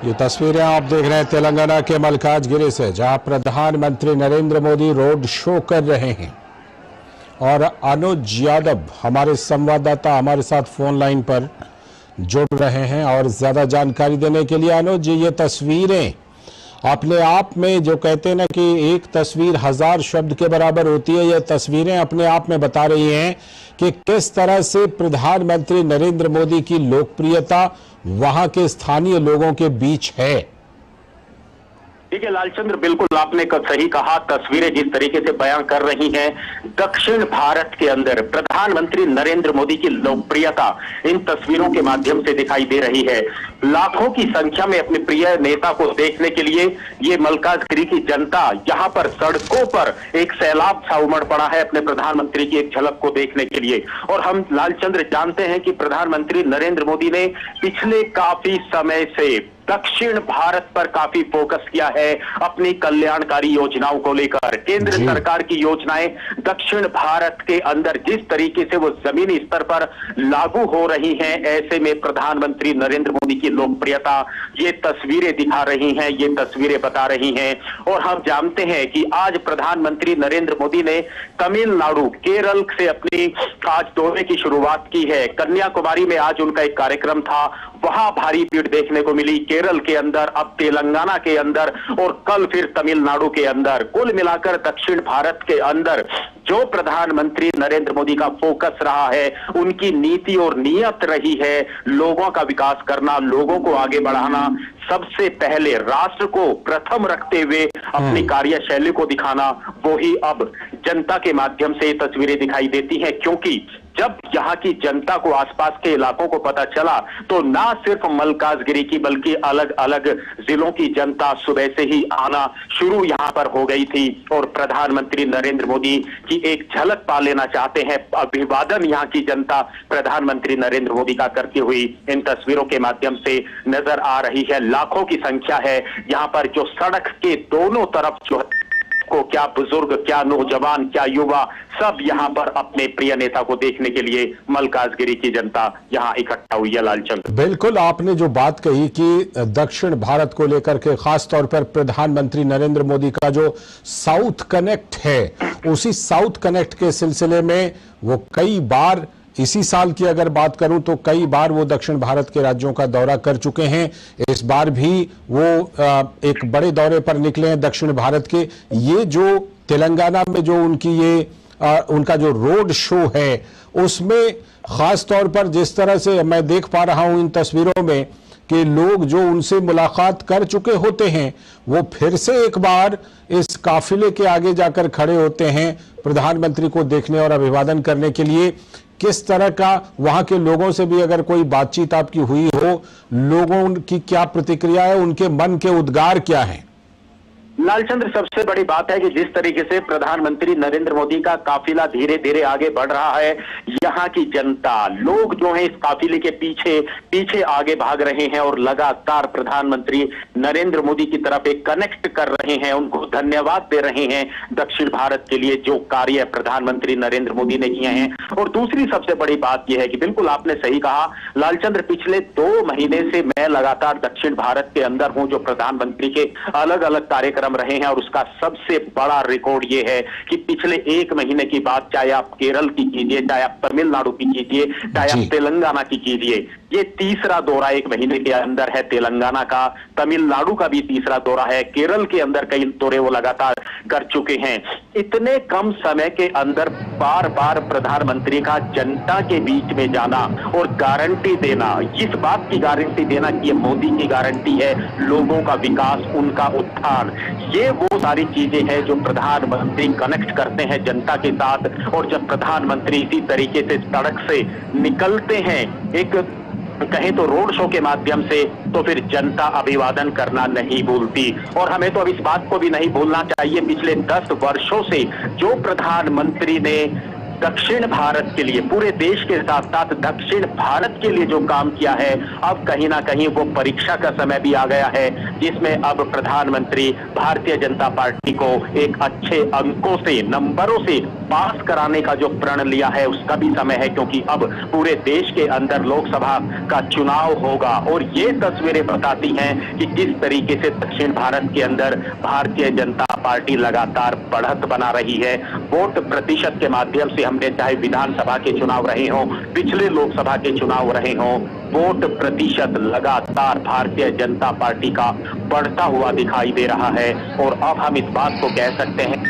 ये तस्वीरें आप देख रहे हैं तेलंगाना के मल्काजगिरी से, जहां प्रधानमंत्री नरेंद्र मोदी रोड शो कर रहे हैं और अनुज यादव हमारे संवाददाता हमारे साथ फोन लाइन पर जुड़ रहे हैं और ज्यादा जानकारी देने के लिए। अनुज, ये तस्वीरें अपने आप में, जो कहते हैं ना कि एक तस्वीर हजार शब्द के बराबर होती है, ये तस्वीरें अपने आप में बता रही हैं कि किस तरह से प्रधानमंत्री नरेंद्र मोदी की लोकप्रियता वहां के स्थानीय लोगों के बीच है। ठीक है लालचंद्र, बिल्कुल आपने सही कहा। तस्वीरें जिस तरीके से बयां कर रही हैं, दक्षिण भारत के अंदर प्रधानमंत्री नरेंद्र मोदी की लोकप्रियता इन तस्वीरों के माध्यम से दिखाई दे रही है। लाखों की संख्या में अपने प्रिय नेता को देखने के लिए ये मल्काजगिरी की जनता यहां पर सड़कों पर एक सैलाब सा उमड़ पड़ा है अपने प्रधानमंत्री की एक झलक को देखने के लिए। और हम लालचंद्र जानते हैं कि प्रधानमंत्री नरेंद्र मोदी ने पिछले काफी समय से दक्षिण भारत पर काफी फोकस किया है अपनी कल्याणकारी योजनाओं को लेकर। केंद्र सरकार की योजनाएं दक्षिण भारत के अंदर जिस तरीके से वो जमीनी स्तर पर लागू हो रही हैं, ऐसे में प्रधानमंत्री नरेंद्र मोदी की लोकप्रियता ये तस्वीरें दिखा रही हैं, ये तस्वीरें बता रही हैं। और हम जानते हैं कि आज प्रधानमंत्री नरेंद्र मोदी ने तमिलनाडु, केरल से अपनी आज दौरे की शुरुआत की है। कन्याकुमारी में आज उनका एक कार्यक्रम था, वहां भारी भीड़ देखने को मिली। केरल के अंदर, अब तेलंगाना के अंदर और कल फिर तमिलनाडु के अंदर। कुल मिलाकर दक्षिण भारत के अंदर जो प्रधानमंत्री नरेंद्र मोदी का फोकस रहा है, उनकी नीति और नीयत रही है लोगों का विकास करना, लोगों को आगे बढ़ाना, सबसे पहले राष्ट्र को प्रथम रखते हुए अपनी कार्यशैली को दिखाना, वो ही अब जनता के माध्यम से तस्वीरें दिखाई देती हैं। क्योंकि जब यहाँ की जनता को, आसपास के इलाकों को पता चला, तो ना सिर्फ मल्काजगिरी की बल्कि अलग अलग जिलों की जनता सुबह से ही आना शुरू यहाँ पर हो गई थी और प्रधानमंत्री नरेंद्र मोदी की एक झलक पा लेना चाहते हैं। अभिवादन यहाँ की जनता प्रधानमंत्री नरेंद्र मोदी का करती हुई इन तस्वीरों के माध्यम से नजर आ रही है। लाखों की संख्या है यहाँ पर, जो सड़क के दोनों तरफ जो को, क्या बुजुर्ग, क्या नौजवान, क्या युवा, सब यहाँ पर अपने प्रिय नेता को देखने के लिए मल्काजगिरी की जनता यहाँ इकट्ठा हुई है। लालचंद्र, बिल्कुल आपने जो बात कही कि दक्षिण भारत को लेकर के खास तौर पर प्रधानमंत्री नरेंद्र मोदी का जो साउथ कनेक्ट है, उसी साउथ कनेक्ट के सिलसिले में वो कई बार, इसी साल की अगर बात करूं तो कई बार वो दक्षिण भारत के राज्यों का दौरा कर चुके हैं। इस बार भी वो एक बड़े दौरे पर निकले हैं दक्षिण भारत के। ये जो तेलंगाना में जो उनकी ये उनका जो रोड शो है, उसमें खास तौर पर जिस तरह से मैं देख पा रहा हूं इन तस्वीरों में कि लोग जो उनसे मुलाकात कर चुके होते हैं, वो फिर से एक बार इस काफिले के आगे जाकर खड़े होते हैं प्रधानमंत्री को देखने और अभिवादन करने के लिए। किस तरह का वहां के लोगों से भी अगर कोई बातचीत आपकी हुई हो, लोगों की क्या प्रतिक्रिया है, उनके मन के उद्गार क्या हैं? लालचंद्र, सबसे बड़ी बात है कि जिस तरीके से प्रधानमंत्री नरेंद्र मोदी का काफिला धीरे धीरे आगे बढ़ रहा है, यहाँ की जनता, लोग जो हैं इस काफिले के पीछे पीछे आगे भाग रहे हैं और लगातार प्रधानमंत्री नरेंद्र मोदी की तरफ एक कनेक्ट कर रहे हैं, उनको धन्यवाद दे रहे हैं दक्षिण भारत के लिए जो कार्य प्रधानमंत्री नरेंद्र मोदी ने किए हैं। और दूसरी सबसे बड़ी बात यह है कि बिल्कुल आपने सही कहा लालचंद्र, पिछले 2 महीने से मैं लगातार दक्षिण भारत के अंदर हूं, जो प्रधानमंत्री के अलग अलग कार्यक्रम रहे हैं। और उसका सबसे बड़ा रिकॉर्ड यह है कि पिछले 1 महीने की बात, चाहे आप केरल की कीजिए, चाहे आप तमिलनाडु की कीजिए, चाहे आप तेलंगाना की कीजिए, ये तीसरा दौरा 1 महीने के अंदर है तेलंगाना का। तमिलनाडु का भी तीसरा दौरा है। केरल के अंदर कई दौरे वो लगातार कर चुके हैं। इतने कम समय के अंदर बार बार प्रधानमंत्री का जनता के बीच में जाना और गारंटी देना, इस बात की गारंटी देना कि ये मोदी की गारंटी है, लोगों का विकास, उनका उत्थान, ये वो सारी चीजें हैं जो प्रधानमंत्री कनेक्ट करते हैं जनता के साथ। और जब प्रधानमंत्री इसी तरीके से सड़क से निकलते हैं, एक कहें तो रोड शो के माध्यम से, तो फिर जनता अभिवादन करना नहीं भूलती। और हमें तो अब इस बात को भी नहीं भूलना चाहिए, पिछले 10 वर्षों से जो प्रधानमंत्री ने दक्षिण भारत के लिए, पूरे देश के साथ साथ दक्षिण भारत के लिए जो काम किया है, अब कहीं ना कहीं वो परीक्षा का समय भी आ गया है, जिसमें अब प्रधानमंत्री भारतीय जनता पार्टी को एक अच्छे अंकों से, नंबरों से पास कराने का जो प्रण लिया है उसका भी समय है, क्योंकि अब पूरे देश के अंदर लोकसभा का चुनाव होगा। और ये तस्वीरें बताती हैं कि किस तरीके से दक्षिण भारत के अंदर भारतीय जनता पार्टी लगातार बढ़त बना रही है। वोट प्रतिशत के माध्यम से हमने चाहे विधानसभा के चुनाव रहे हों, पिछले लोकसभा के चुनाव रहे हों, वोट प्रतिशत लगातार भारतीय जनता पार्टी का बढ़ता हुआ दिखाई दे रहा है। और अब हम इस बात को कह सकते हैं,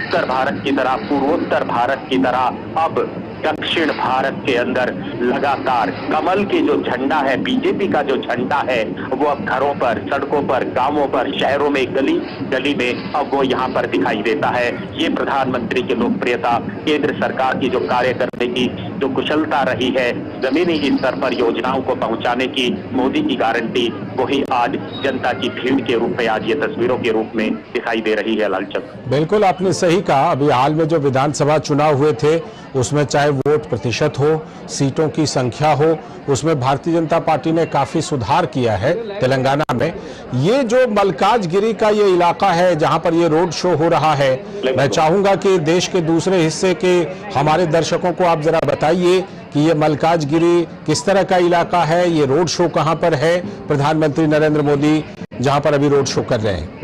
उत्तर भारत की तरह, पूर्वोत्तर भारत की तरह अब दक्षिण भारत के अंदर लगातार कमल के जो झंडा है, बीजेपी का जो झंडा है, वो अब घरों पर, सड़कों पर, गांवों पर, शहरों में, गली गली में अब वो यहाँ पर दिखाई देता है। ये प्रधानमंत्री की लोकप्रियता, केंद्र सरकार की जो कार्य करने की जो कुशलता रही है, जमीनी स्तर पर योजनाओं को पहुंचाने की मोदी की गारंटी, वही आज जनता की भीड़ के रूप में, आज ये तस्वीरों के रूप में दिखाई दे रही है। लालचंद, बिल्कुल आपने सही कहा। अभी हाल में जो विधानसभा चुनाव हुए थे उसमें चाहे वोट प्रतिशत हो, सीटों की संख्या हो, उसमें भारतीय जनता पार्टी ने काफी सुधार किया है। तेलंगाना में ये जो मल्काजगिरी का ये इलाका है जहां पर ये रोड शो हो रहा है, मैं चाहूंगा कि देश के दूसरे हिस्से के हमारे दर्शकों को आप जरा बताइए कि ये मल्काजगिरी किस तरह का इलाका है, ये रोड शो कहां पर है, प्रधानमंत्री नरेंद्र मोदी जहां पर अभी रोड शो कर रहे हैं।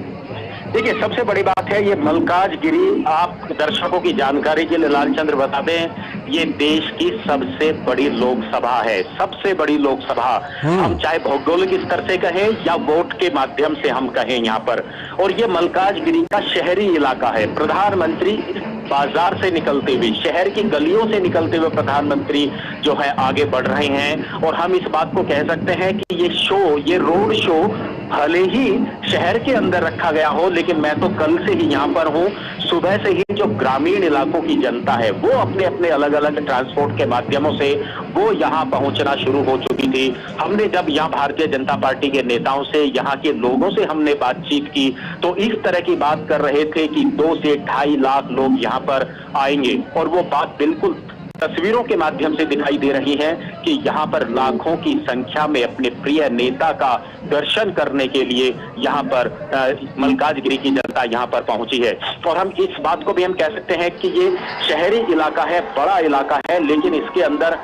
देखिए, सबसे बड़ी बात है ये मल्काजगिरी, आप दर्शकों की जानकारी के लिए लालचंद्र बता दें, ये देश की सबसे बड़ी लोकसभा है, सबसे बड़ी लोकसभा। हम चाहे भौगोलिक स्तर से कहें या वोट के माध्यम से हम कहें यहाँ पर। और ये मल्काजगिरी का शहरी इलाका है। प्रधानमंत्री बाजार से निकलते हुए, शहर की गलियों से निकलते हुए प्रधानमंत्री जो है आगे बढ़ रहे हैं। और हम इस बात को कह सकते हैं कि ये शो, ये रोड शो भले ही शहर के अंदर रखा गया हो, लेकिन मैं तो कल से ही यहाँ पर हूँ। सुबह से ही जो ग्रामीण इलाकों की जनता है वो अपने अपने अलग अलग ट्रांसपोर्ट के माध्यमों से वो यहाँ पहुंचना शुरू हो चुकी थी। हमने जब यहाँ भारतीय जनता पार्टी के नेताओं से, यहाँ के लोगों से हमने बातचीत की तो इस तरह की बात कर रहे थे कि 2 से 2.5 लाख लोग यहाँ पर आएंगे। और वो बात बिल्कुल तस्वीरों के माध्यम से दिखाई दे रही है कि यहाँ पर लाखों की संख्या में अपने प्रिय नेता का दर्शन करने के लिए यहाँ पर मल्काजगिरी की जनता यहाँ पर पहुंची है। और हम इस बात को भी हम कह सकते हैं कि ये शहरी इलाका है, बड़ा इलाका है, लेकिन इसके अंदर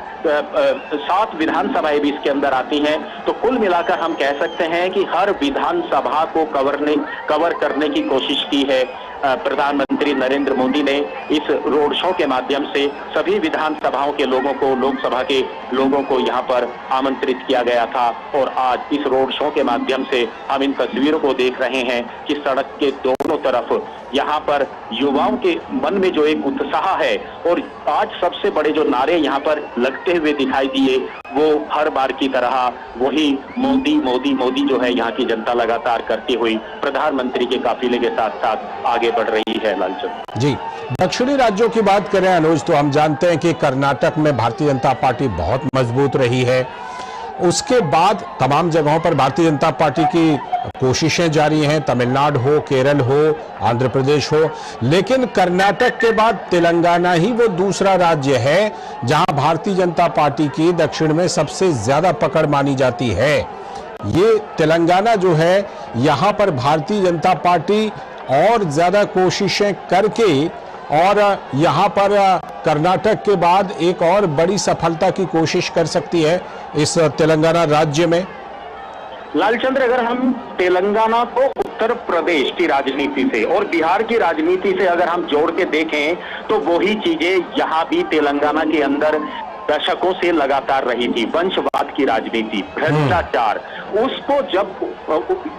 7 विधानसभाएं भी इसके अंदर आती हैं। तो कुल मिलाकर हम कह सकते हैं कि हर विधानसभा को कवर करने की कोशिश की है प्रधानमंत्री नरेंद्र मोदी ने। इस रोड शो के माध्यम से सभी विधानसभाओं के लोगों को, लोकसभा के लोगों को यहाँ पर आमंत्रित किया गया था। और आज इस रोड शो के माध्यम से हम इन तस्वीरों को देख रहे हैं कि सड़क के दोनों तरफ यहाँ पर युवाओं के मन में जो एक उत्साह है, और आज सबसे बड़े जो नारे यहाँ पर लगते हुए दिखाई दिए, वो हर बार की तरह वही मोदी मोदी मोदी जो है यहाँ की जनता लगातार करती हुई प्रधानमंत्री के काफिले के साथ साथ आगे बढ़ रही है। लालचंद जी, दक्षिणी राज्यों की बात करें अनुज, तो हम जानते हैं कि कर्नाटक में भारतीय जनता पार्टी बहुत मजबूत रही है। उसके बाद तमाम जगहों पर भारतीय जनता पार्टी की कोशिशें जारी हैं, तमिलनाडु हो, केरल हो, आंध्र प्रदेश हो, लेकिन कर्नाटक के बाद तेलंगाना ही वो दूसरा राज्य है जहां भारतीय जनता पार्टी की दक्षिण में सबसे ज्यादा पकड़ मानी जाती है। ये तेलंगाना जो है, यहां पर भारतीय जनता पार्टी और ज्यादा कोशिशें करके और यहां पर कर्नाटक के बाद एक और बड़ी सफलता की कोशिश कर सकती है इस तेलंगाना राज्य में। लालचंद्र, अगर हम तेलंगाना को उत्तर प्रदेश की राजनीति से और बिहार की राजनीति से अगर हम जोड़ के देखें तो वही चीजें यहाँ भी तेलंगाना के अंदर दशकों से लगातार रही थी। वंशवाद की राजनीति, भ्रष्टाचार, उसको जब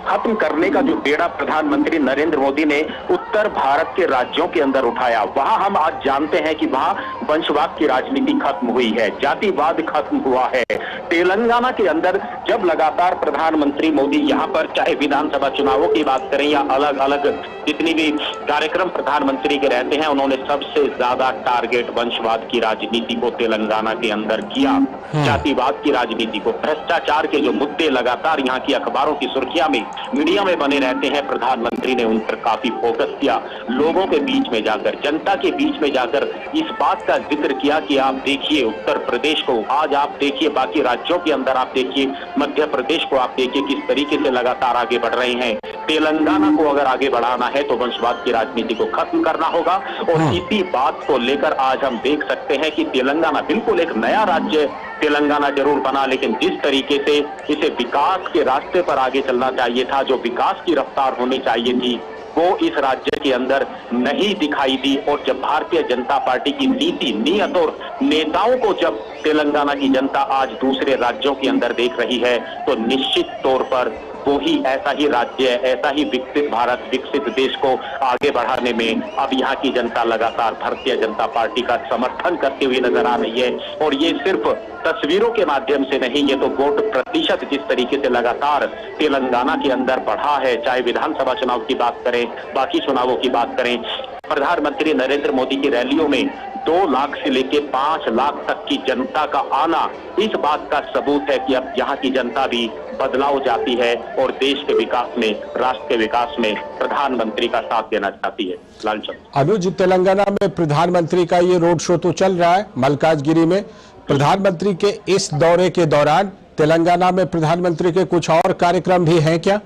खत्म करने का जो बेड़ा प्रधानमंत्री नरेंद्र मोदी ने उत्तर भारत के राज्यों के अंदर उठाया, वहां हम आज जानते हैं कि वहां वंशवाद की राजनीति खत्म हुई है, जातिवाद खत्म हुआ है। तेलंगाना के अंदर जब लगातार प्रधानमंत्री मोदी यहाँ पर चाहे विधानसभा चुनावों की बात करें या अलग अलग जितनी भी कार्यक्रम प्रधानमंत्री के रहते हैं, उन्होंने सबसे ज्यादा टारगेट वंशवाद की राजनीति को तेलंगाना के अंदर किया, जातिवाद की राजनीति को, भ्रष्टाचार के जो मुद्दे लगातार यहाँ की अखबारों की सुर्खियां में, मीडिया में बने रहते हैं, प्रधानमंत्री ने उन पर काफी फोकस किया। लोगों के बीच में जाकर, जनता के बीच में जाकर इस बात का जिक्र किया कि आप देखिए उत्तर प्रदेश को, आज आप देखिए बाकी राज्यों के अंदर, आप देखिए मध्य प्रदेश को, आप देखिए किस तरीके से लगातार आगे बढ़ रहे हैं। तेलंगाना को अगर आगे बढ़ाना है तो वंशवाद की राजनीति को खत्म करना होगा। और इसी बात को लेकर आज हम देख सकते हैं कि तेलंगाना बिल्कुल एक नया राज्य तेलंगाना जरूर बना, लेकिन जिस तरीके से इसे विकास के रास्ते पर आगे चलना चाहिए था, जो विकास की रफ्तार होनी चाहिए थी, वो इस राज्य के अंदर नहीं दिखाई दी। और जब भारतीय जनता पार्टी की नीति, नियत और नेताओं को जब तेलंगाना की जनता आज दूसरे राज्यों के अंदर देख रही है, तो निश्चित तौर पर वो ही ऐसा ही राज्य, ऐसा ही विकसित भारत, विकसित देश को आगे बढ़ाने में अब यहाँ की जनता लगातार भारतीय जनता पार्टी का समर्थन करते हुए नजर आ रही है। और ये सिर्फ तस्वीरों के माध्यम से नहीं, ये तो वोट प्रतिशत जिस तरीके से लगातार तेलंगाना के अंदर बढ़ा है, चाहे विधानसभा चुनाव की बात करें, बाकी चुनावों की बात करें, प्रधानमंत्री नरेंद्र मोदी की रैलियों में 2 लाख से लेकर 5 लाख तक की जनता का आना इस बात का सबूत है कि अब यहाँ की जनता भी बदलाव चाहती है और देश के विकास में, राष्ट्र के विकास में प्रधानमंत्री का साथ देना चाहती है। लालचंद अनुज, तेलंगाना में प्रधानमंत्री का ये रोड शो तो चल रहा है मल्काजगिरी में। प्रधानमंत्री के इस दौरे के दौरान तेलंगाना में प्रधानमंत्री के कुछ और कार्यक्रम भी हैं क्या?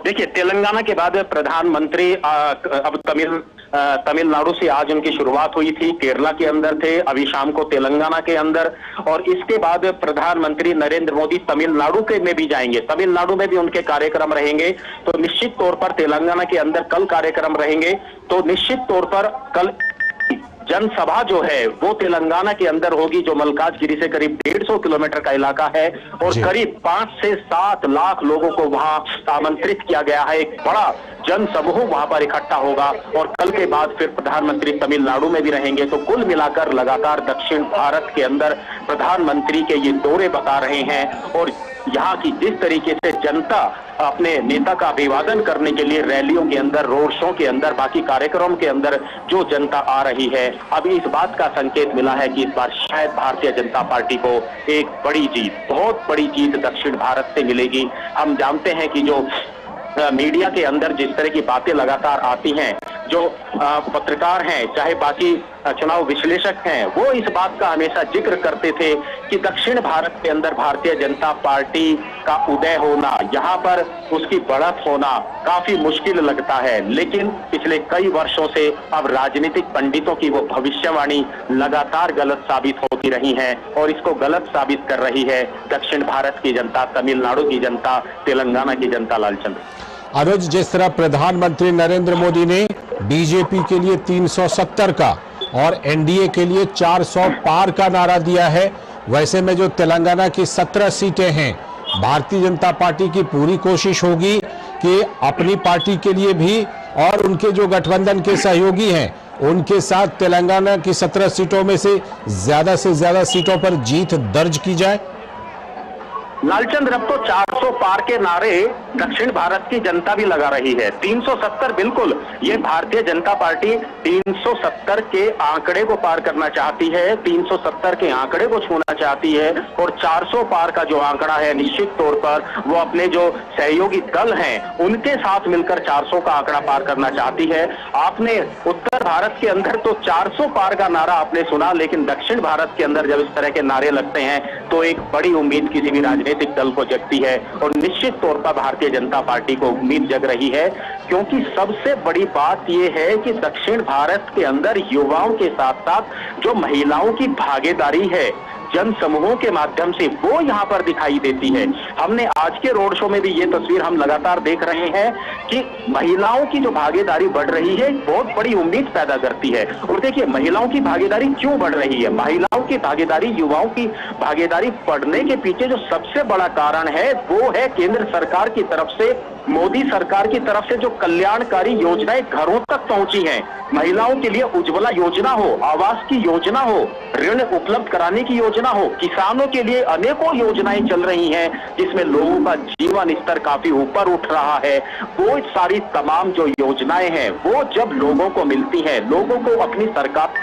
देखिए, तेलंगाना के बाद प्रधानमंत्री अब तमिलनाडु से आज उनकी शुरुआत हुई थी, केरला के अंदर थे, अभी शाम को तेलंगाना के अंदर, और इसके बाद प्रधानमंत्री नरेंद्र मोदी तमिलनाडु के में भी जाएंगे। तमिलनाडु में भी उनके कार्यक्रम रहेंगे। तो निश्चित तौर पर तेलंगाना के अंदर कल कार्यक्रम रहेंगे। तो निश्चित तौर पर कल जनसभा जो है वो तेलंगाना के अंदर होगी, जो मल्काजगिरी से करीब 150 किलोमीटर का इलाका है, और करीब 5 से 7 लाख लोगों को वहां आमंत्रित किया गया है। एक बड़ा जनसमूह वहां पर इकट्ठा होगा और कल के बाद फिर प्रधानमंत्री तमिलनाडु में भी रहेंगे। तो कुल मिलाकर लगातार दक्षिण भारत के अंदर प्रधानमंत्री के ये दौरे बता रहे हैं, और यहाँ की जिस तरीके से जनता अपने नेता का अभिवादन करने के लिए रैलियों के अंदर, रोड शो के अंदर, बाकी कार्यक्रम के अंदर जो जनता आ रही है, अभी इस बात का संकेत मिला है कि इस बार शायद भारतीय जनता पार्टी को एक बड़ी जीत, बहुत बड़ी जीत दक्षिण भारत से मिलेगी। हम जानते हैं कि जो मीडिया के अंदर जिस तरह की बातें लगातार आती हैं, जो पत्रकार हैं, चाहे बाकी चुनाव विश्लेषक हैं, वो इस बात का हमेशा जिक्र करते थे कि दक्षिण भारत के अंदर भारतीय जनता पार्टी का उदय होना, यहाँ पर उसकी बढ़त होना काफी मुश्किल लगता है। लेकिन पिछले कई वर्षों से अब राजनीतिक पंडितों की वो भविष्यवाणी लगातार गलत साबित होती रही है, और इसको गलत साबित कर रही है दक्षिण भारत की जनता, तमिलनाडु की जनता, तेलंगाना की जनता। लालचंद अनुज, जिस तरह प्रधानमंत्री नरेंद्र मोदी ने बीजेपी के लिए 370 का और एनडीए के लिए 400 पार का नारा दिया है, वैसे में जो तेलंगाना की 17 सीटें हैं, भारतीय जनता पार्टी की पूरी कोशिश होगी कि अपनी पार्टी के लिए भी और उनके जो गठबंधन के सहयोगी हैं उनके साथ तेलंगाना की 17 सीटों में से ज्यादा सीटों पर जीत दर्ज की जाए। लालचंद, अब तो 400 पार के नारे दक्षिण भारत की जनता भी लगा रही है। 370 बिल्कुल, ये भारतीय जनता पार्टी 370 के आंकड़े को पार करना चाहती है, 370 के आंकड़े को छूना चाहती है, और 400 पार का जो आंकड़ा है, निश्चित तौर पर वो अपने जो सहयोगी दल हैं उनके साथ मिलकर 400 का आंकड़ा पार करना चाहती है। आपने उत्तर भारत के अंदर तो 400 पार का नारा आपने सुना, लेकिन दक्षिण भारत के अंदर जब इस तरह के नारे लगते हैं तो एक बड़ी उम्मीद किसी भी राजनीतिक दल को जगती है, और निश्चित तौर पर भारतीय जनता पार्टी को उम्मीद जग रही है। क्योंकि सबसे बड़ी बात यह है कि दक्षिण भारत के अंदर युवाओं के साथ साथ जो महिलाओं की भागीदारी है जन समूहों के माध्यम से, वो यहाँ पर दिखाई देती है। हमने आज के रोड शो में भी ये तस्वीर हम लगातार देख रहे हैं कि महिलाओं की जो भागीदारी बढ़ रही है बहुत बड़ी उम्मीद पैदा करती है। और देखिए, महिलाओं की भागीदारी क्यों बढ़ रही है? महिलाओं की भागीदारी, युवाओं की भागीदारी बढ़ने के पीछे जो सबसे बड़ा कारण है वो है केंद्र सरकार की तरफ से, मोदी सरकार की तरफ से जो कल्याणकारी योजनाएं घरों तक पहुंची हैं। महिलाओं के लिए उज्ज्वला योजना हो, आवास की योजना हो, ऋण उपलब्ध कराने की योजना हो, किसानों के लिए अनेकों योजनाएं चल रही हैं जिसमें लोगों का जीवन स्तर काफी ऊपर उठ रहा है। वो सारी तमाम जो योजनाएं हैं वो जब लोगों को मिलती हैं, लोगों को अपनी सरकार,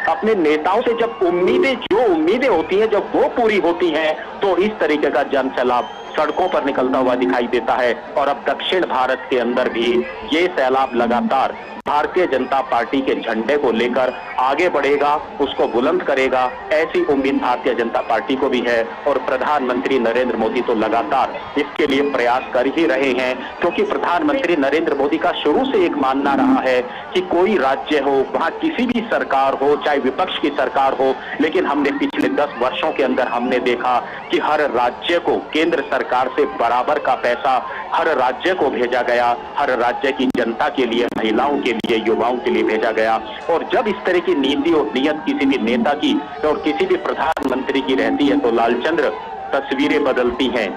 अपने नेताओं से जब जो उम्मीदें होती हैं जब वो पूरी होती हैं, तो इस तरीके का जन सैलाब सड़कों पर निकलता हुआ दिखाई देता है। और अब दक्षिण भारत के अंदर भी ये सैलाब लगातार भारतीय जनता पार्टी के झंडे को लेकर आगे बढ़ेगा, उसको बुलंद करेगा, ऐसी उम्मीद भारतीय जनता पार्टी को भी है। और प्रधानमंत्री नरेंद्र मोदी तो लगातार इसके लिए प्रयास कर ही रहे हैं, क्योंकि प्रधानमंत्री नरेंद्र मोदी का शुरू से एक मानना रहा है कि कोई राज्य हो, वहां किसी भी सरकार हो, चाहे विपक्ष की सरकार हो, लेकिन हमने पिछले 10 वर्षों के अंदर हमने देखा कि हर राज्य को केंद्र सरकार से बराबर का पैसा हर राज्य को भेजा गया, हर राज्य की जनता के लिए, महिलाओं के लिए, युवाओं के लिए भेजा गया। और जब इस तरह की नीति और नियत किसी भी नेता की और किसी भी प्रधानमंत्री की रहती है तो लालचंद्र तस्वीरें बदलती हैं।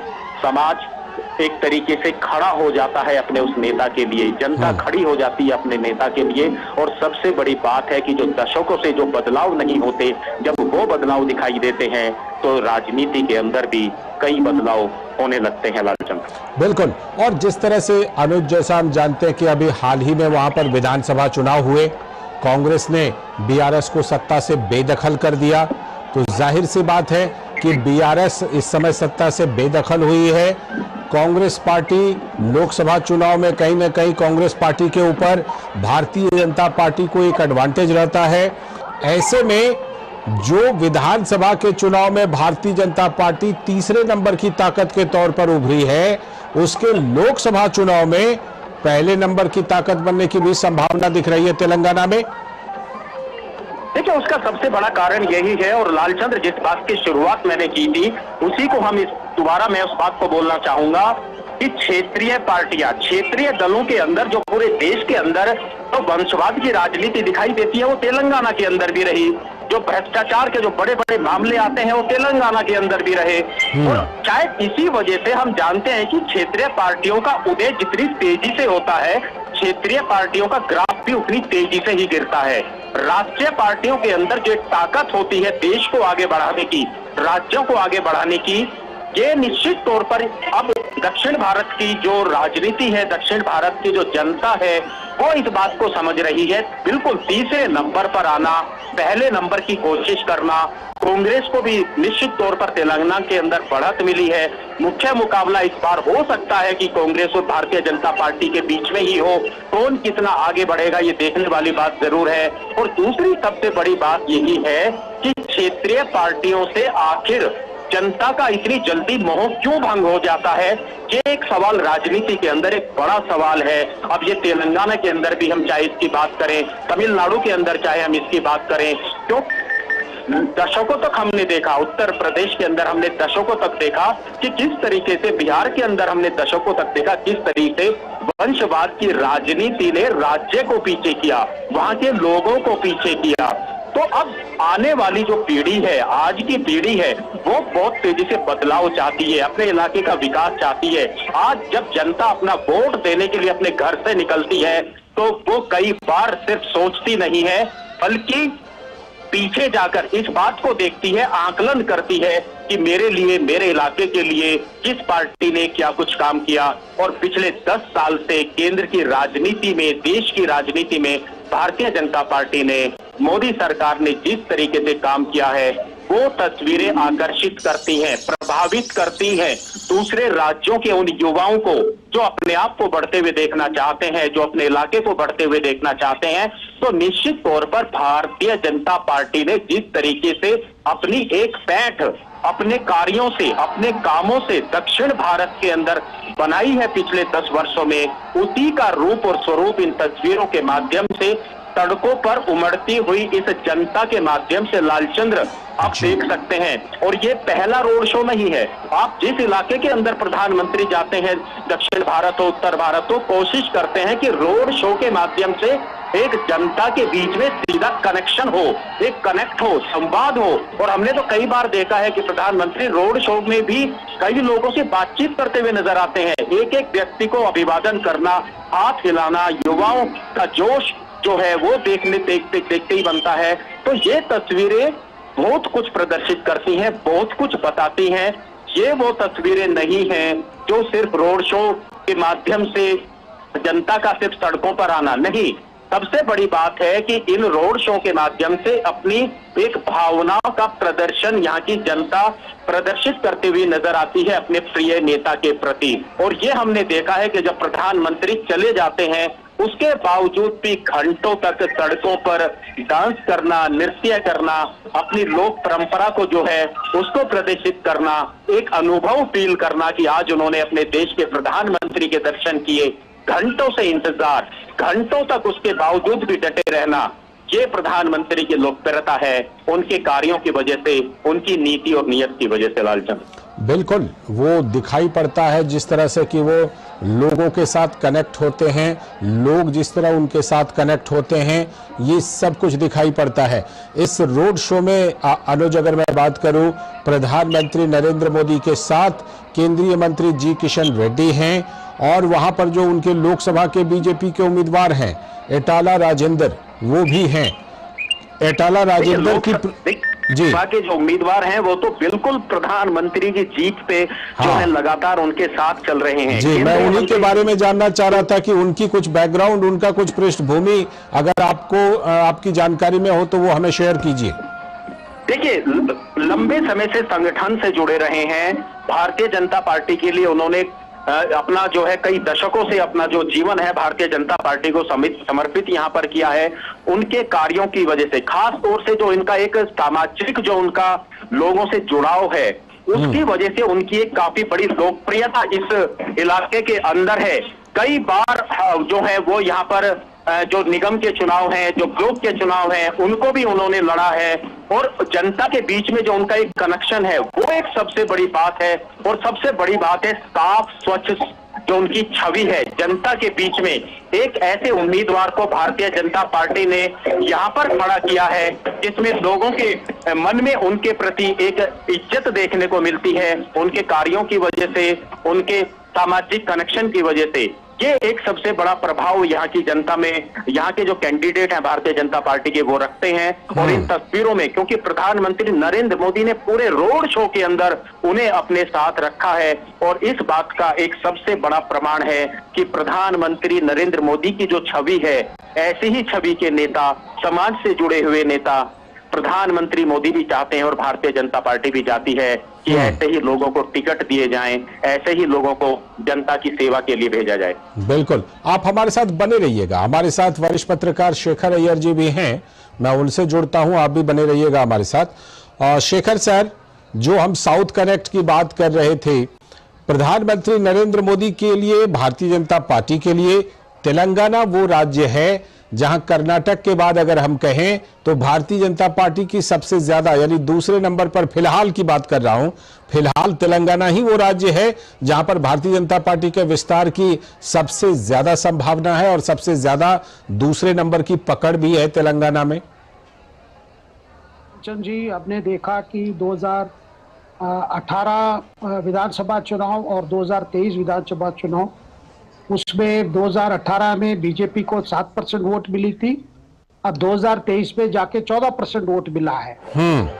समाज एक तरीके से खड़ा हो जाता है अपने उस नेता के लिए, जनता खड़ी हो जाती है अपने नेता के लिए। और सबसे बड़ी बात है कि जो दशकों से जो बदलाव नहीं होते, जब वो बदलाव दिखाई देते हैं तो राजनीति के अंदर भी कई बदलाव होने लगते हैं। लालचंद्र बिल्कुल। और जिस तरह से अनुज, जैसा हम जानते हैं कि अभी हाल ही में वहां पर विधानसभा चुनाव हुए, कांग्रेस ने बीआरएस को सत्ता से बेदखल कर दिया, तो जाहिर सी बात है कि बीआरएस इस समय सत्ता से बेदखल हुई है। कांग्रेस पार्टी लोकसभा चुनाव में कहीं ना कहीं कांग्रेस पार्टी के ऊपर भारतीय जनता पार्टी को एक एडवांटेज रहता है। ऐसे में जो विधानसभा के चुनाव में भारतीय जनता पार्टी तीसरे नंबर की ताकत के तौर पर उभरी है, उसके लोकसभा चुनाव में पहले नंबर की ताकत बनने की भी संभावना दिख रही है तेलंगाना में। देखिए, उसका सबसे बड़ा कारण यही है। और लालचंद्र, जिस बात की शुरुआत मैंने की थी उसी को हम दोबारा मैं उस बात को बोलना चाहूंगा कि क्षेत्रीय पार्टियां, क्षेत्रीय दलों के अंदर जो पूरे देश के अंदर तो वंशवाद की राजनीति दिखाई देती है, वो तेलंगाना के अंदर भी रही। जो भ्रष्टाचार के जो बड़े बड़े मामले आते हैं वो तेलंगाना के अंदर भी रहे। और शायद इसी वजह से हम जानते हैं कि क्षेत्रीय पार्टियों का उदय जितनी तेजी से होता है, क्षेत्रीय पार्टियों का ग्राफ भी उतनी तेजी से ही गिरता है। राष्ट्रीय पार्टियों के अंदर जो ताकत होती है देश को आगे बढ़ाने की, राज्यों को आगे बढ़ाने की, ये निश्चित तौर पर अब दक्षिण भारत की जो राजनीति है, दक्षिण भारत की जो जनता है, वो इस बात को समझ रही है। बिल्कुल तीसरे नंबर पर आना, पहले नंबर की कोशिश करना। कांग्रेस को भी निश्चित तौर पर तेलंगाना के अंदर बढ़त मिली है। मुख्य मुकाबला इस बार हो सकता है कि कांग्रेस और भारतीय जनता पार्टी के बीच में ही हो। कौन कितना आगे बढ़ेगा ये देखने वाली बात जरूर है। और दूसरी सबसे बड़ी बात यही है कि क्षेत्रीय पार्टियों से आखिर जनता का इतनी जल्दी मोह क्यों भंग हो जाता है, ये एक सवाल राजनीति के अंदर एक बड़ा सवाल है। अब ये तेलंगाना के अंदर भी हम चाहे इसकी बात करें, तमिलनाडु के अंदर चाहे हम इसकी बात करें, क्यों दशकों तक हमने देखा, उत्तर प्रदेश के अंदर हमने दशकों तक देखा कि किस तरीके से, बिहार के अंदर हमने दशकों तक देखा किस तरीके से वंशवाद की राजनीति ने राज्य को पीछे किया, वहां के लोगों को पीछे किया। तो अब आने वाली जो पीढ़ी है, आज की पीढ़ी है, वो बहुत तेजी से बदलाव चाहती है, अपने इलाके का विकास चाहती है। आज जब जनता अपना वोट देने के लिए अपने घर से निकलती है तो वो कई बार सिर्फ सोचती नहीं है, बल्कि पीछे जाकर इस बात को देखती है, आकलन करती है कि मेरे लिए, मेरे इलाके के लिए किस पार्टी ने क्या कुछ काम किया। और पिछले 10 साल से केंद्र की राजनीति में, देश की राजनीति में भारतीय जनता पार्टी ने, मोदी सरकार ने जिस तरीके से काम किया है, वो तस्वीरें आकर्षित करती हैं, प्रभावित करती हैं दूसरे राज्यों के उन युवाओं को जो अपने आप को बढ़ते हुए देखना चाहते हैं, जो अपने इलाके को बढ़ते हुए देखना चाहते हैं। तो निश्चित तौर पर भारतीय जनता पार्टी ने जिस तरीके से अपनी एक पैठ अपने कार्यों से, अपने कामों से दक्षिण भारत के अंदर बनाई है पिछले 10 वर्षों में, उसी का रूप और स्वरूप इन तस्वीरों के माध्यम से, सड़कों पर उमड़ती हुई इस जनता के माध्यम से लालचंद्र आप देख सकते हैं। और ये पहला रोड शो नहीं है। आप जिस इलाके के अंदर प्रधानमंत्री जाते हैं, दक्षिण भारत हो, उत्तर भारत हो, कोशिश करते हैं कि रोड शो के माध्यम से एक जनता के बीच में सीधा कनेक्शन हो, एक कनेक्ट हो, संवाद हो। और हमने तो कई बार देखा है कि प्रधानमंत्री रोड शो में भी कई लोगों से बातचीत करते हुए नजर आते हैं। एक एक व्यक्ति को अभिवादन करना, हाथ हिलाना, युवाओं का जोश जो है वो देखते ही बनता है। तो ये तस्वीरें बहुत कुछ प्रदर्शित करती हैं, बहुत कुछ बताती हैं। ये वो तस्वीरें नहीं हैं जो सिर्फ रोड शो के माध्यम से जनता का सिर्फ सड़कों पर आना नहीं, सबसे बड़ी बात है कि इन रोड शो के माध्यम से अपनी एक भावनाओं का प्रदर्शन यहाँ की जनता प्रदर्शित करते हुए नजर आती है अपने प्रिय नेता के प्रति। और ये हमने देखा है कि जब प्रधानमंत्री चले जाते हैं उसके बावजूद भी घंटों तक सड़कों पर डांस करना, नृत्य करना, अपनी लोक परंपरा को जो है उसको प्रदर्शित करना, एक अनुभव फील करना कि आज उन्होंने अपने देश के प्रधानमंत्री के दर्शन किए, घंटों से इंतजार, घंटों तक उसके बावजूद भी डटे रहना, ये प्रधानमंत्री की लोकप्रियता है उनके कार्यों की वजह से, उनकी नीति और नीयत की वजह से। लालचंद, बिल्कुल वो दिखाई पड़ता है जिस तरह से कि वो लोगों के साथ कनेक्ट होते हैं, लोग जिस तरह उनके साथ कनेक्ट होते हैं, ये सब कुछ दिखाई पड़ता है। इस रोड शो में अनुज, अगर मैं बात करूं, प्रधानमंत्री नरेंद्र मोदी के साथ केंद्रीय मंत्री जी किशन रेड्डी हैं और वहां पर जो उनके लोकसभा के बीजेपी के उम्मीदवार हैं एटाला राजेंद्र, वो भी हैं। एटाला राजेंद्र की जी के जो उम्मीदवार हैं वो तो बिल्कुल प्रधानमंत्री की जीत पे जो है लगातार उनके साथ चल रहे हैं। जी, मैं उन्हीं के बारे में जानना चाह रहा था कि उनकी कुछ बैकग्राउंड, उनका कुछ पृष्ठभूमि अगर आपको आपकी जानकारी में हो तो वो हमें शेयर कीजिए। देखिए, लंबे समय से संगठन से जुड़े रहे हैं, भारतीय जनता पार्टी के लिए उन्होंने अपना जो है कई दशकों से अपना जो जीवन है भारतीय जनता पार्टी को समर्पित यहाँ पर किया है। उनके कार्यों की वजह से, खास तौर से जो इनका एक सामाजिक जो उनका लोगों से जुड़ाव है उसकी वजह से उनकी एक काफी बड़ी लोकप्रियता इस इलाके के अंदर है। कई बार जो है वो यहाँ पर जो निगम के चुनाव हैं, जो ब्लॉक के चुनाव हैं, उनको भी उन्होंने लड़ा है और जनता के बीच में जो उनका एक कनेक्शन है वो एक सबसे बड़ी बात है। और सबसे बड़ी बात है साफ स्वच्छ जो उनकी छवि है जनता के बीच में। एक ऐसे उम्मीदवार को भारतीय जनता पार्टी ने यहाँ पर खड़ा किया है जिसमें लोगों के मन में उनके प्रति एक इज्जत देखने को मिलती है, उनके कार्यों की वजह से, उनके सामाजिक कनेक्शन की वजह से। ये एक सबसे बड़ा प्रभाव यहाँ की जनता में, यहाँ के जो कैंडिडेट हैं भारतीय जनता पार्टी के, वो रखते हैं। और इन तस्वीरों में क्योंकि प्रधानमंत्री नरेंद्र मोदी ने पूरे रोड शो के अंदर उन्हें अपने साथ रखा है और इस बात का एक सबसे बड़ा प्रमाण है कि प्रधानमंत्री नरेंद्र मोदी की जो छवि है, ऐसी ही छवि के नेता, समाज से जुड़े हुए नेता प्रधानमंत्री मोदी भी चाहते हैं और भारतीय जनता पार्टी भी चाहती है कि ऐसे ही लोगों को टिकट दिए जाएं, ऐसे ही लोगों को जनता की सेवा के लिए भेजा जाए। बिल्कुल, आप हमारे साथ बने रहिएगा। हमारे साथ वरिष्ठ पत्रकार शेखर अय्यर जी भी हैं, मैं उनसे जुड़ता हूं, आप भी बने रहिएगा हमारे साथ। शेखर सर, जो हम साउथ कनेक्ट की बात कर रहे थे, प्रधानमंत्री नरेंद्र मोदी के लिए, भारतीय जनता पार्टी के लिए तेलंगाना वो राज्य है जहां कर्नाटक के बाद अगर हम कहें तो भारतीय जनता पार्टी की सबसे ज्यादा, यानी दूसरे नंबर पर, फिलहाल की बात कर रहा हूं, फिलहाल तेलंगाना ही वो राज्य है जहां पर भारतीय जनता पार्टी के विस्तार की सबसे ज्यादा संभावना है और सबसे ज्यादा दूसरे नंबर की पकड़ भी है तेलंगाना में। चंद जी, आपने देखा कि 2018 विधानसभा चुनाव और 2023 विधानसभा चुनाव, उसमें 2018 में बीजेपी को 7% वोट मिली थी, अब 2023 में जाके 14% वोट मिला है।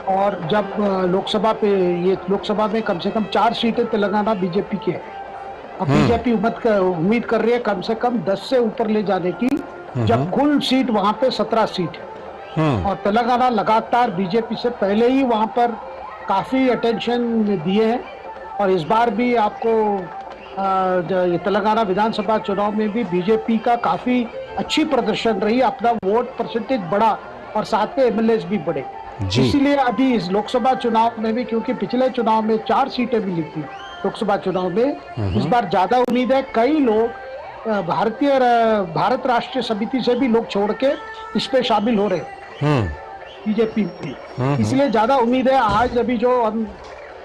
और जब लोकसभा पे, ये लोकसभा में कम से कम 4 सीटें तेलंगाना बीजेपी की है। अब बीजेपी उम्मीद कर रही है कम से कम 10 से ऊपर ले जाने की, जब कुल सीट वहां पे 17 सीट है। और तेलंगाना लगातार बीजेपी से पहले ही वहां पर काफी अटेंशन दिए हैं और इस बार भी आपको तेलंगाना विधानसभा चुनाव में भी बीजेपी का काफी अच्छी प्रदर्शन रही, अपना वोट परसेंटेज बढ़ा और साथ में एमएलए भी बढ़े। इसीलिए अभी इस लोकसभा चुनाव में भी, क्योंकि पिछले चुनाव में 4 सीटें मिली थी लोकसभा चुनाव में, इस बार ज्यादा उम्मीद है। कई लोग भारत राष्ट्रीय समिति से भी लोग छोड़ के इस पे शामिल हो रहे बीजेपी में, इसलिए ज्यादा उम्मीद है। आज अभी जो हम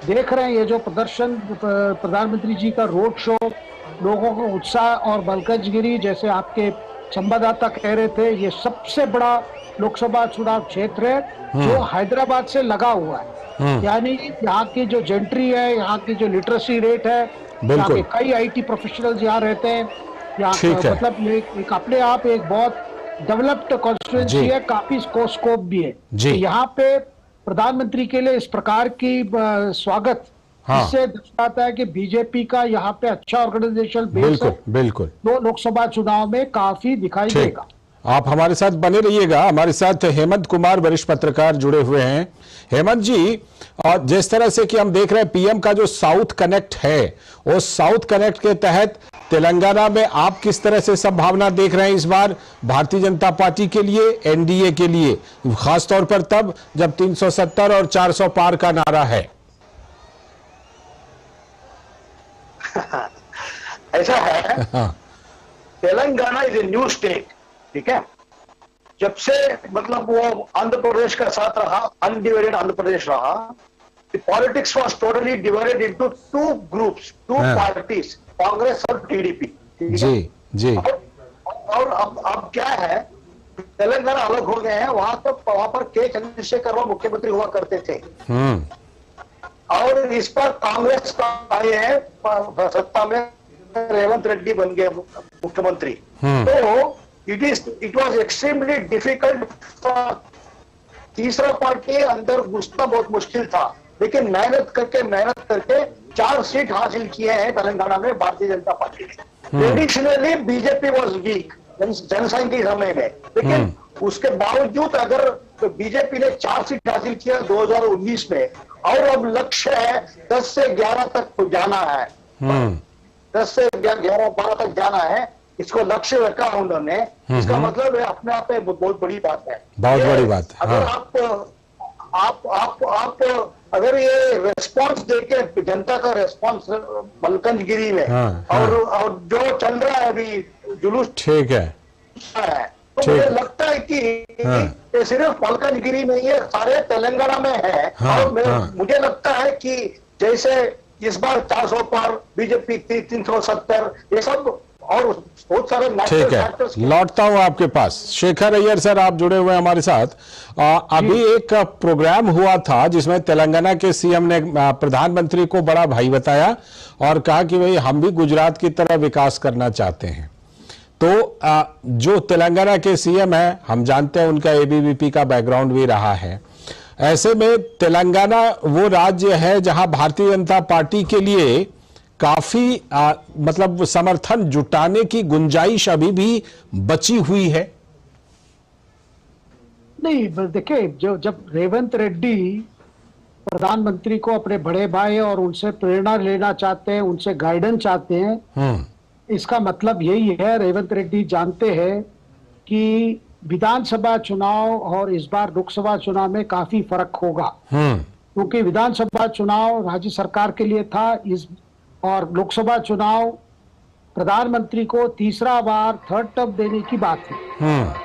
देख रहे हैं, ये जो प्रदर्शन, प्रधानमंत्री जी का रोड शो, लोगों का उत्साह और मलकजगिरी, जैसे आपके संवाददाता कह रहे थे, ये सबसे बड़ा लोकसभा चुनाव क्षेत्र है जो हैदराबाद से लगा हुआ है। यानी यहाँ की जो जेंट्री है, यहाँ की जो लिटरेसी रेट है, यहाँ के कई आईटी प्रोफेशनल्स यहाँ रहते हैं, यहाँ मतलब एक अपने आप एक बहुत डेवलप्ड कॉन्स्टिट्यूएंसी है, काफी स्कोप भी है। यहाँ पे प्रधानमंत्री के लिए इस प्रकार की स्वागत, इससे दर्शाता है कि बीजेपी का यहाँ पे अच्छा ऑर्गेनाइजेशन बेस है। बिल्कुल 2 लोकसभा चुनाव में काफी दिखाई देगा। आप हमारे साथ बने रहिएगा। हमारे साथ हेमंत कुमार वरिष्ठ पत्रकार जुड़े हुए हैं। हेमंत जी, और जिस तरह से कि हम देख रहे हैं पीएम का जो साउथ कनेक्ट है, उस साउथ कनेक्ट के तहत तेलंगाना में आप किस तरह से संभावना देख रहे हैं इस बार भारतीय जनता पार्टी के लिए, एनडीए के लिए, खासतौर पर तब जब 370 और 400 पार का नारा है? ऐसा है, Telangana is a new state, ठीक है। जब से मतलब वो आंध्र प्रदेश का साथ रहा, अनडिवाइडेड आंध्र प्रदेश रहा, politics was totally divided into two groups, two parties, Congress और टीडीपी। जी जी। और अब क्या है, तेलंगाना अलग हो गए हैं। वहां पर के चंद्रशेखर मुख्यमंत्री हुआ करते थे, और इस पर कांग्रेस आए हैं सत्ता में, रेवंत रेड्डी बन गए मुख्यमंत्री। तो it was extremely difficult for तीसरा पार्टी अंदर घुसना बहुत मुश्किल था, लेकिन मेहनत करके 4 सीट हासिल किए हैं तेलंगाना में भारतीय जनता पार्टी ने। ट्रेडिशनली बीजेपी वाज वीक जनसंख्या समय में, लेकिन उसके बावजूद अगर बीजेपी ने 4 सीट हासिल किया 2019 में, और अब लक्ष्य है 10 से 11 तक जाना है, 10 से 11-12 तक जाना है, इसको लक्ष्य रखा उन्होंने। इसका मतलब है अपने आप में बहुत बड़ी बात है, बहुत बड़ी बात है। अगर आप अगर ये रेस्पॉन्स देखे, जनता का रेस्पॉन्स मलकनगिरी में, और जो चल रहा है अभी जुलूस, ठीक है, तो मुझे लगता है कि ये सिर्फ मलकनगिरी में, ये सारे तेलंगाना में है। और मुझे लगता है कि जैसे इस बार 400 पार, बीजेपी 370, ये सब और बहुत सारे नेशनल फैक्टर्स। लौटता हूं आपके पास। शेखर अय्यर सर, आप जुड़े हुए हैं हमारे साथ। अभी एक प्रोग्राम हुआ था जिसमें तेलंगाना के सीएम ने प्रधानमंत्री को बड़ा भाई बताया और कहा कि भाई हम भी गुजरात की तरह विकास करना चाहते हैं। तो जो तेलंगाना के सीएम है, हम जानते हैं उनका एबीवीपी का बैकग्राउंड भी रहा है। ऐसे में तेलंगाना वो राज्य है जहां भारतीय जनता पार्टी के लिए काफी मतलब समर्थन जुटाने की गुंजाइश अभी भी बची हुई है। नहीं, देखिए, जब रेवंत रेड्डी प्रधानमंत्री को अपने बड़े भाई और उनसे प्रेरणा लेना चाहते हैं, उनसे गाइडेंस चाहते हैं, इसका मतलब यही है, रेवंत रेड्डी जानते हैं कि विधानसभा चुनाव और इस बार लोकसभा चुनाव में काफी फर्क होगा, क्योंकि विधानसभा चुनाव राज्य सरकार के लिए था, और लोकसभा चुनाव प्रधानमंत्री को तीसरा बार थर्ड टर्म देने की बात है।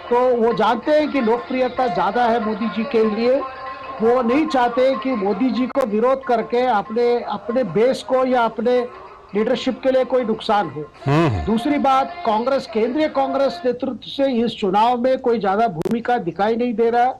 तो वो जानते हैं कि लोकप्रियता ज्यादा है मोदी जी के लिए। वो नहीं चाहते कि मोदी जी को विरोध करके अपने बेस को या अपने लीडरशिप के लिए कोई नुकसान हो। दूसरी बात, केंद्रीय कांग्रेस नेतृत्व से इस चुनाव में कोई ज्यादा भूमिका दिखाई नहीं दे रहा है।